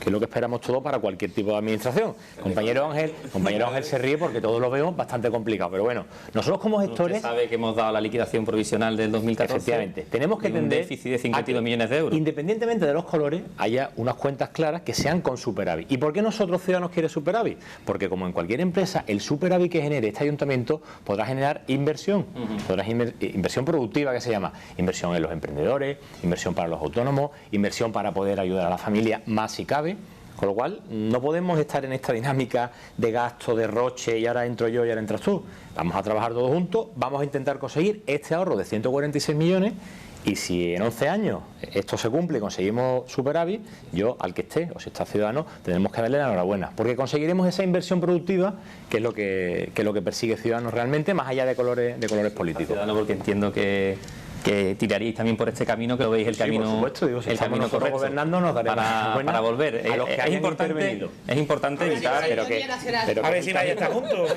que es lo que esperamos todos para cualquier tipo de administración. Compañero Ángel se ríe porque todos lo vemos bastante complicado, pero bueno, nosotros como gestores... Usted sabe que hemos dado la liquidación provisional del 2014. Efectivamente, tenemos que tender un déficit de 52 millones de euros. Independientemente de los colores, haya unas cuentas claras que sean con superávit. ¿Y por qué nosotros ciudadanos quiere superávit? Porque como en cualquier empresa, el superávit que genere este ayuntamiento podrá generar inversión, inversión productiva, que se llama, inversión en los emprendedores, inversión para los autónomos, inversión para poder ayudar a la familia, más si cabe. Con lo cual, no podemos estar en esta dinámica de gasto, derroche, y ahora entro yo y ahora entras tú. Vamos a trabajar todos juntos, vamos a intentar conseguir este ahorro de 146 millones, y si en 11 años esto se cumple y conseguimos superávit, yo, al que esté, o si está Ciudadanos, tenemos que darle la enhorabuena, porque conseguiremos esa inversión productiva, que es lo que persigue Ciudadanos realmente, más allá de colores políticos. Ciudadanos, porque entiendo que tiraríais también por este camino, que lo veis el camino, por supuesto, digo, si el camino correcto gobernando, nos daremos para volver. A los que Es importante evitar, a ver si vaya a estar juntos.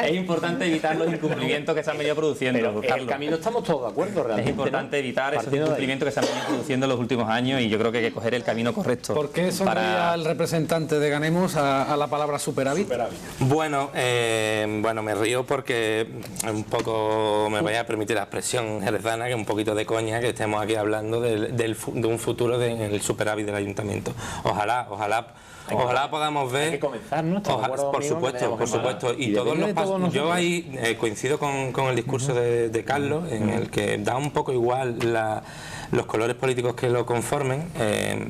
Es importante evitar los incumplimientos que se han venido produciendo. Pero el camino estamos todos de acuerdo, realmente. Es importante evitar esos incumplimientos que se han venido produciendo en los últimos años, y yo creo que hay que coger el camino correcto. ¿Por qué sonreía el representante de Ganemos a la palabra superávit? Bueno, me río porque un poco me voy a permitir la expresión jerezana, que es un poquito de coña que estemos aquí hablando de un futuro del superávit del ayuntamiento. Ojalá podamos ver. Hay que comenzar, ¿no? Por supuesto. Y todos los pasos. Yo ahí coincido con el discurso de Carlos, en el que da un poco igual los colores políticos que lo conformen,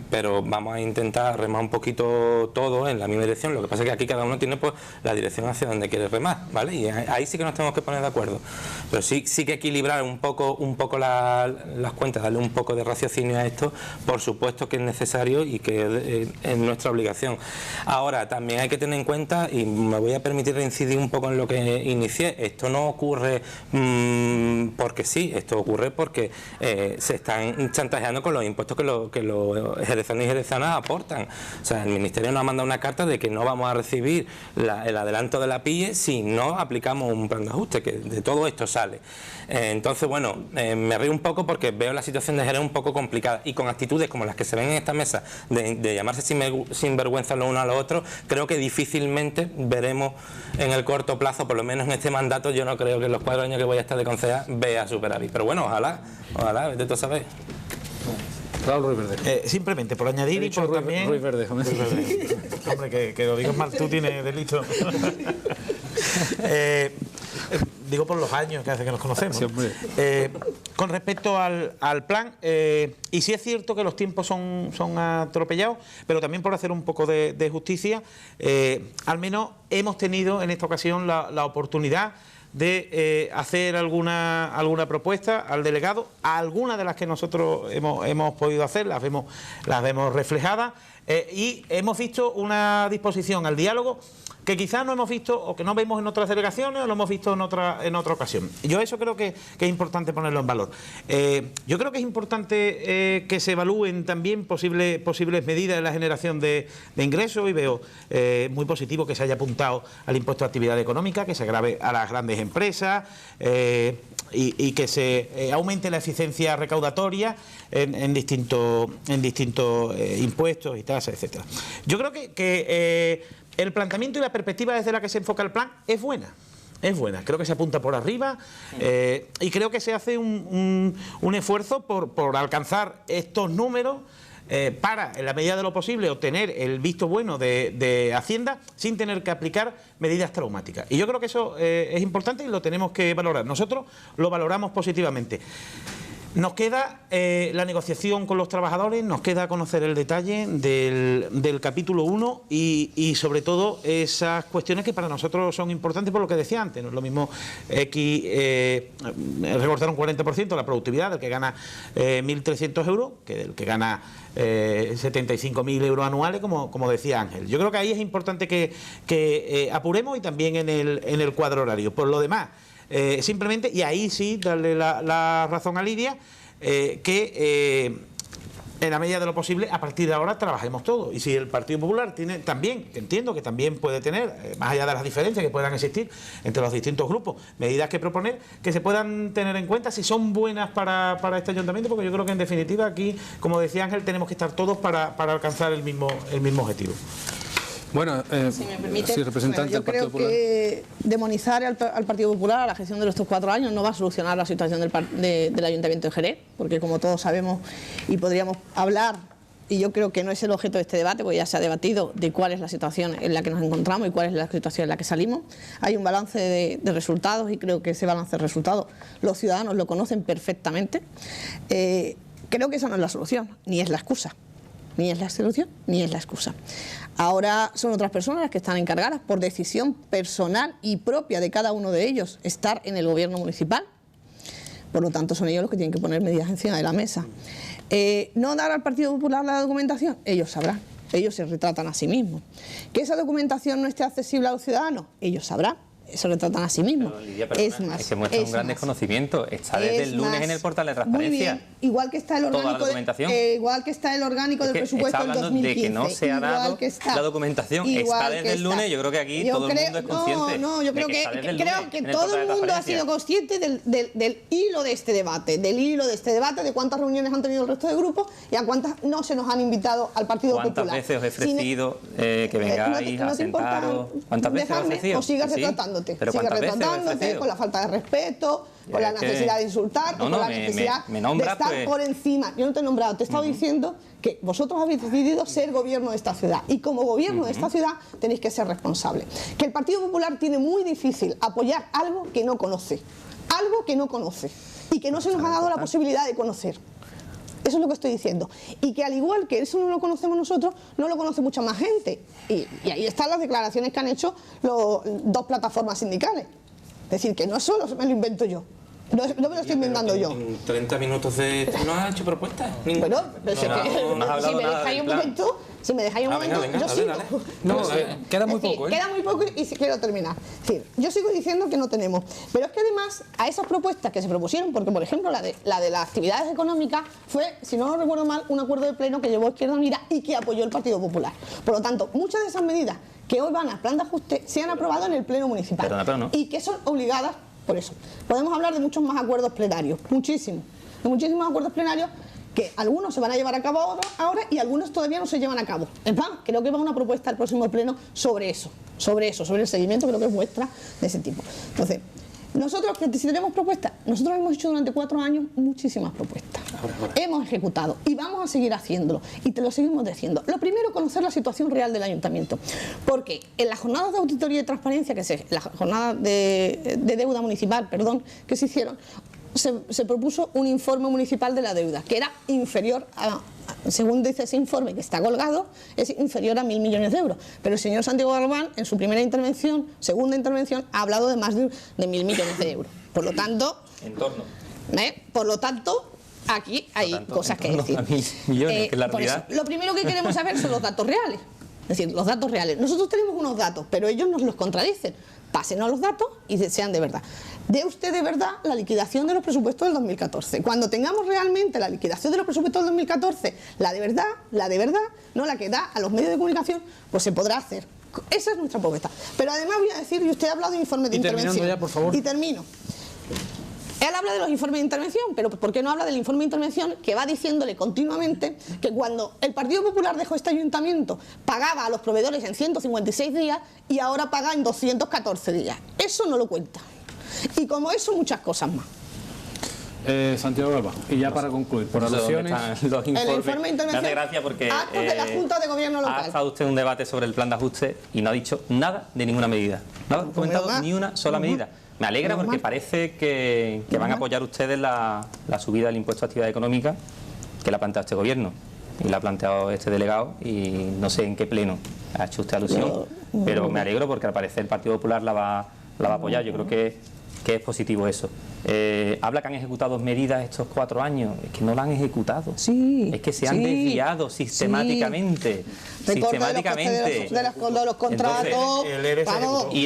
pero vamos a intentar remar un poquito todo en la misma dirección. Lo que pasa es que aquí cada uno tiene pues la dirección hacia donde quiere remar, ¿vale? Y ahí sí que nos tenemos que poner de acuerdo. Pero sí que equilibrar un poco las cuentas, darle un poco de raciocinio a esto, por supuesto que es necesario y que es nuestra obligación. Ahora, también hay que tener en cuenta, y me voy a permitir reincidir un poco en lo que inicié, esto no ocurre porque sí, esto ocurre porque se están chantajeando con los impuestos que los jerezanos y jerezanas aportan. O sea, el Ministerio nos ha mandado una carta de que no vamos a recibir el adelanto de la PIE si no aplicamos un plan de ajuste, que de todo esto sale. Entonces, bueno, me río un poco porque veo la situación de Jerez un poco complicada, y con actitudes como las que se ven en esta mesa de llamarse sinvergüenza los unos a los otros, creo que difícilmente veremos en el corto plazo, por lo menos en este mandato, yo no creo que en los 4 años que voy a estar de concejal vea superávit. Pero bueno, ojalá, vete tú a saber. Claro, Ruiz Verde. Simplemente por añadir y por también... Ruiz Verde, hombre, que lo digas mal tú tienes delito. Digo por los años que hace que nos conocemos. Sí, con respecto al plan, y sí es cierto que los tiempos son atropellados, pero también por hacer un poco de justicia, al menos hemos tenido en esta ocasión la oportunidad de hacer alguna propuesta al delegado. Algunas de las que nosotros hemos podido hacer las vemos reflejadas, y hemos visto una disposición al diálogo que quizás no hemos visto, o que no vemos en otras delegaciones, o lo hemos visto en otra ocasión. Yo eso creo que es importante ponerlo en valor. Yo creo que es importante que se evalúen también posibles medidas en la generación de ingresos, y veo muy positivo que se haya apuntado al impuesto de actividad económica, que se grave a las grandes empresas, y que se aumente la eficiencia recaudatoria en distintos impuestos y tasas, etcétera. Yo creo que el planteamiento y la perspectiva desde la que se enfoca el plan es buena. Creo que se apunta por arriba, y creo que se hace un esfuerzo por alcanzar estos números, para, en la medida de lo posible, obtener el visto bueno de Hacienda sin tener que aplicar medidas traumáticas. Y yo creo que eso es importante y lo tenemos que valorar. Nosotros lo valoramos positivamente. Nos queda la negociación con los trabajadores, nos queda conocer el detalle del capítulo 1 y sobre todo esas cuestiones que para nosotros son importantes, por lo que decía antes. No es lo mismo recortar un 40% la productividad del que gana 1.300 euros que del que gana 75.000 euros anuales, como decía Ángel. Yo creo que ahí es importante que apuremos, y también en el cuadro horario. Por lo demás, simplemente, y ahí sí darle la razón a Lidia, que en la medida de lo posible, a partir de ahora trabajemos todos. Y si el Partido Popular tiene también, que entiendo que también puede tener, más allá de las diferencias que puedan existir entre los distintos grupos, medidas que proponer, que se puedan tener en cuenta si son buenas para este ayuntamiento, porque yo creo que en definitiva aquí, como decía Ángel, tenemos que estar todos para alcanzar el mismo objetivo. Bueno, si me permite, sí, representante del Partido Popular. Creo que demonizar al Partido Popular a la gestión de estos 4 años no va a solucionar la situación del Ayuntamiento de Jerez, porque como todos sabemos y podríamos hablar, y yo creo que no es el objeto de este debate, porque ya se ha debatido de cuál es la situación en la que nos encontramos y cuál es la situación en la que salimos. Hay un balance de resultados y creo que ese balance de resultados los ciudadanos lo conocen perfectamente. Creo que esa no es la solución, ni es la excusa. Ni es la solución, ni es la excusa. Ahora son otras personas las que están encargadas, por decisión personal y propia de cada uno de ellos, estar en el gobierno municipal. Por lo tanto, son ellos los que tienen que poner medidas encima de la mesa. No dar al Partido Popular la documentación, ellos sabrán. Ellos se retratan a sí mismos. Que esa documentación no esté accesible a los ciudadanos, ellos sabrán. Eso lo tratan a sí mismos. Pero, Lidia, perdona, es que muestra un gran desconocimiento. Está desde el lunes en el portal de transparencia. Muy bien. Igual que está el orgánico, igual que está el orgánico del presupuesto del 2015. De que no se ha dado la documentación. Está desde el lunes. Yo creo que aquí todo el mundo es consciente. No, yo creo que todo el mundo ha sido consciente del hilo de este debate, de cuántas reuniones han tenido el resto de grupos y a cuántas no se nos han invitado al Partido Popular. ¿Cuántas veces os he ofrecido que vengáis a sentaros? ¿Cuántas veces os he ofrecido? O sigas retratándote. Sigue retratándote con la falta de respeto, con la necesidad de insultar, con la necesidad de estar por encima. Yo no te he nombrado, te he estado diciendo que vosotros habéis decidido ser gobierno de esta ciudad y como gobierno de esta ciudad tenéis que ser responsables. Que el Partido Popular tiene muy difícil apoyar algo que no conoce y que no se nos ha dado la posibilidad de conocer. Eso es lo que estoy diciendo. Y que al igual que eso no lo conocemos nosotros, no lo conoce mucha más gente. Y ahí están las declaraciones que han hecho dos plataformas sindicales. Es decir, que no solo me lo invento yo. No me lo estoy inventando yo. En 30 minutos de... ¿No has hecho propuestas? Bueno, pero si me dejáis un momento... Si me dejáis un momento, yo sigo. No, queda muy poco, Queda muy poco y quiero terminar. Es decir, yo sigo diciendo que no tenemos. Pero es que además, a esas propuestas que se propusieron, porque por ejemplo la de las actividades económicas fue, si no recuerdo mal, un acuerdo de pleno que llevó Izquierda Unida y que apoyó el Partido Popular. Por lo tanto, muchas de esas medidas que hoy van al plan de ajuste se han aprobado en el pleno municipal. Pero no. Y que son obligadas por eso. Podemos hablar de muchos más acuerdos plenarios, muchísimos. De muchísimos acuerdos plenarios que algunos se van a llevar a cabo ahora y algunos todavía no se llevan a cabo. Es más, creo que va una propuesta al próximo pleno sobre el seguimiento, creo que es vuestra, de ese tipo. Entonces, nosotros, si tenemos propuestas, nosotros hemos hecho durante 4 años muchísimas propuestas. Hemos ejecutado y vamos a seguir haciéndolo y te lo seguimos diciendo. Lo primero, conocer la situación real del ayuntamiento. Porque en las jornadas de auditoría y transparencia, las jornadas de deuda municipal, que se hicieron, se propuso un informe municipal de la deuda, que era inferior a, según dice ese informe que está colgado, es inferior a 1.000 millones de euros. Pero el señor Santiago Galván, en su primera intervención, segunda intervención, ha hablado de más de 1.000 millones de euros. Por lo tanto, aquí hay cosas que decir. Millones, que es la por realidad. eso, lo primero que queremos saber son los datos reales. Es decir, los datos reales. Nosotros tenemos unos datos, pero ellos nos los contradicen. Pásenos los datos y sean de verdad. Dé usted de verdad la liquidación de los presupuestos del 2014. Cuando tengamos realmente la liquidación de los presupuestos del 2014, la de verdad, no la que da a los medios de comunicación, pues se podrá hacer. Esa es nuestra propuesta. Pero además voy a decir, y usted ha hablado de informes de intervención. Ya, por favor. Y termino. Él habla de los informes de intervención, pero ¿por qué no habla del informe de intervención que va diciéndole continuamente que cuando el Partido Popular dejó este ayuntamiento pagaba a los proveedores en 156 días y ahora paga en 214 días? Eso no lo cuenta. Y como eso, muchas cosas más. Santiago Galván, y ya para concluir, por alusiones... Los informes. El informe de intervención, me hace gracia porque actos de la Junta de Gobierno Local. Ha estado usted en un debate sobre el plan de ajuste y no ha dicho nada de ninguna medida. No ha comentado ni una sola medida. Me alegra porque parece que van a apoyar ustedes la subida del impuesto a actividad económica que la ha planteado este gobierno y la ha planteado este delegado y no sé en qué pleno ha hecho usted alusión, pero me alegro porque al parecer el Partido Popular la va a apoyar. Yo creo que que es positivo eso. Habla que han ejecutado medidas estos 4 años, es que no la han ejecutado. Sí, es que se han desviado sistemáticamente. Recorte de los contratos. Entonces, y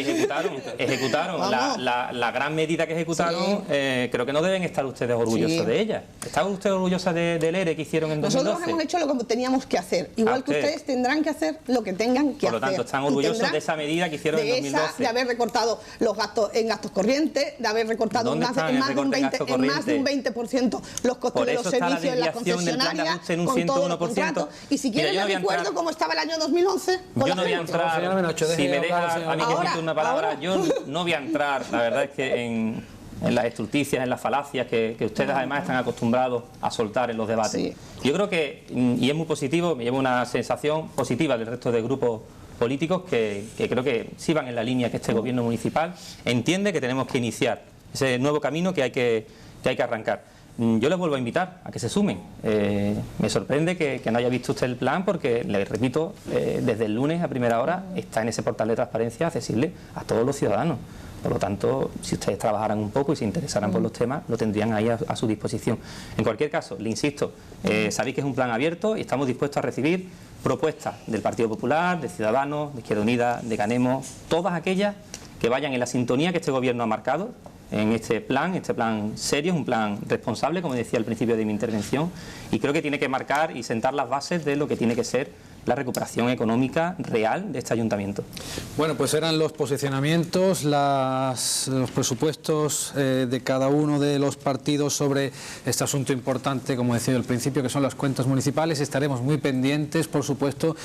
ejecutaron la gran medida que ejecutaron. Creo que no deben estar ustedes orgullosos de ella. ¿Están ustedes orgullosos del ERE que hicieron en 2012? Nosotros hemos hecho lo que teníamos que hacer, igual que ustedes tendrán que hacer lo que tengan que hacer. Por lo tanto, están orgullosos de esa medida que hicieron en 2012. De haber recortado los gastos en gastos corrientes, de haber recortado en más de un 20% los costes de los servicios en las concesionarias, con todos los contratos. Y si quieren les recuerdo cómo estaba el año 2011. Yo no voy a entrar, si me deja a mí que siento una palabra, yo no voy a entrar, la verdad es que en las estulticias, en las falacias que ustedes además están acostumbrados a soltar en los debates. Yo creo que, y es muy positivo, me llevo una sensación positiva del resto de grupos políticos que creo que sí van en la línea que este gobierno municipal entiende que tenemos que iniciar ese nuevo camino que hay que arrancar. Yo les vuelvo a invitar a que se sumen. Me sorprende que no haya visto usted el plan porque, le repito, desde el lunes a primera hora está en ese portal de transparencia accesible a todos los ciudadanos. Por lo tanto, si ustedes trabajaran un poco y se interesaran por los temas, lo tendrían ahí a su disposición. En cualquier caso, le insisto, sabéis que es un plan abierto y estamos dispuestos a recibir propuestas del Partido Popular, de Ciudadanos, de Izquierda Unida, de Ganemos, todas aquellas que vayan en la sintonía que este gobierno ha marcado en este plan serio, es un plan responsable, como decía al principio de mi intervención, y creo que tiene que marcar y sentar las bases de lo que tiene que ser la recuperación económica real de este ayuntamiento. Bueno, pues eran los posicionamientos, los presupuestos de cada uno de los partidos sobre este asunto importante, como decía al principio, que son las cuentas municipales. Estaremos muy pendientes, por supuesto,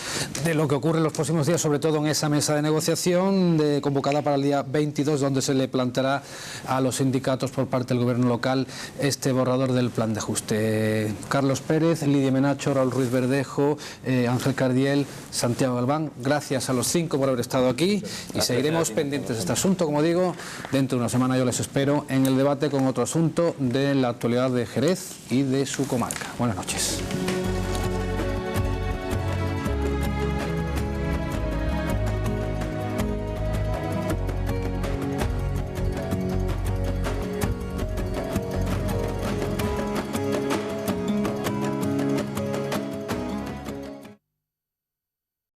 de lo que ocurre en los próximos días, sobre todo en esa mesa de negociación convocada para el día 22, donde se le planteará a los sindicatos por parte del gobierno local este borrador del plan de ajuste. Carlos Pérez, Lidia Menacho, Raúl Ruiz Verdejo, Ángel Cardiel, Santiago Galván, gracias a los 5 por haber estado aquí y seguiremos pendientes de este asunto. Como digo, dentro de una semana yo les espero en el debate con otro asunto de la actualidad de Jerez y de su comarca. Buenas noches.